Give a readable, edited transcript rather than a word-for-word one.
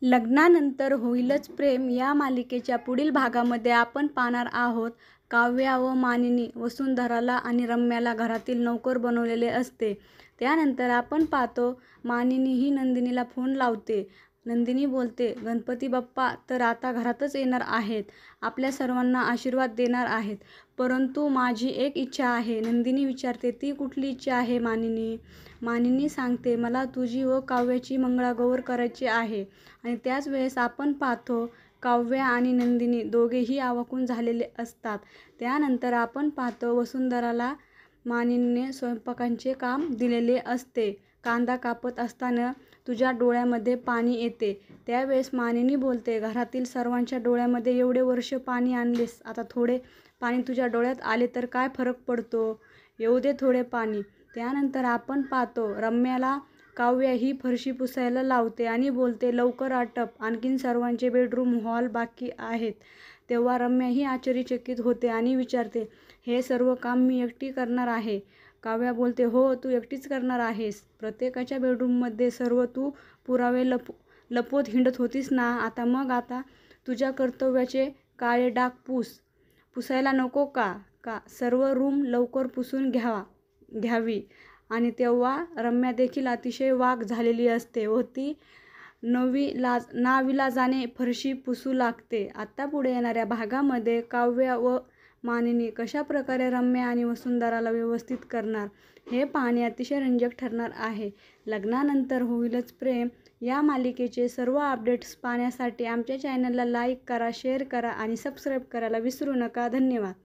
लग्नानंतर होईलच प्रेम या मालिकेच्या पुढील भागामध्ये आपण पाहणार आहोत. काव्या व मानिनी वसुंधराला आणि रम्याला घरातील नोकर बनवलेले असते. त्यानंतर आपण पाहतो मानिनी ही नंदिनीला फोन लावते. नंदिनी बोलते, गणपती बाप्पा तर आता घरातच येणार आहेत, आपल्या सर्वांना आशीर्वाद देणार आहेत. परंतु माझी एक इच्छा आहे. नंदिनी विचारते, ती कुठली इच्छा आहे मानिनी? मानिनी सांगते, मला तुझी व काव्याची मंगळागौर करायची आहे. आणि त्याच वेळेस आपण पाहतो काव्या आणि नंदिनी दोघेही आवाकून झालेले असतात. त्यानंतर आपण पाहतो वसुंधराला मानिनीने स्वयंपाकाचे काम दिलेले असते. कांदा कापत असताना तुझ्या डोळ्यामध्ये पाणी येते. त्यावेळेस मानिनी बोलते, घरातील सर्वांच्या डोळ्यामध्ये एवढे वर्ष पाणी आणलेस, आता थोडे पाणी तुझ्या डोळ्यात आले तर काय फरक पडतो, येऊ दे थोडे पाणी. त्यानंतर आपण पाहतो रम्याला काव्या ही फरशी पुसायला लावते आणि बोलते, लवकर आटप, आणखीन सर्वांचे बेडरूम हॉल बाकी आहेत. तेव्हा रम्या ही आश्चर्यचकित होते आणि विचारते, हे सर्व काम मी एकटी करणार आहे? काव्या बोलते, हो, तू एकटीच करणार आहेस. प्रत्येकाच्या बेडरूममध्ये सर्व तू पुरावे लपवत हिंडत होतीस ना, आता तुझ्या कर्तव्याचे काळे डाग पुसायला नको का सर्व रूम लवकर पुसून घ्यावी. आणि तेव्हा रम्या देखील अतिशय वाक झालेली असते व ती नाविलाजाने फरशी पुसू लागते. आता पुढे येणाऱ्या भागामध्ये काव्या व मानिनी कशा प्रकारे रम्या आणि वसुंधराला व्यवस्थित करणार हे पाहणे अतिशय रंजक ठरणार आहे. लग्नानंतर होईलच प्रेम या मालिकेचे सर्व अपडेट्स पाहण्यासाठी आमच्या चॅनलला लाईक करा, शेअर करा आणि सबस्क्राईब करायला विसरू नका. धन्यवाद.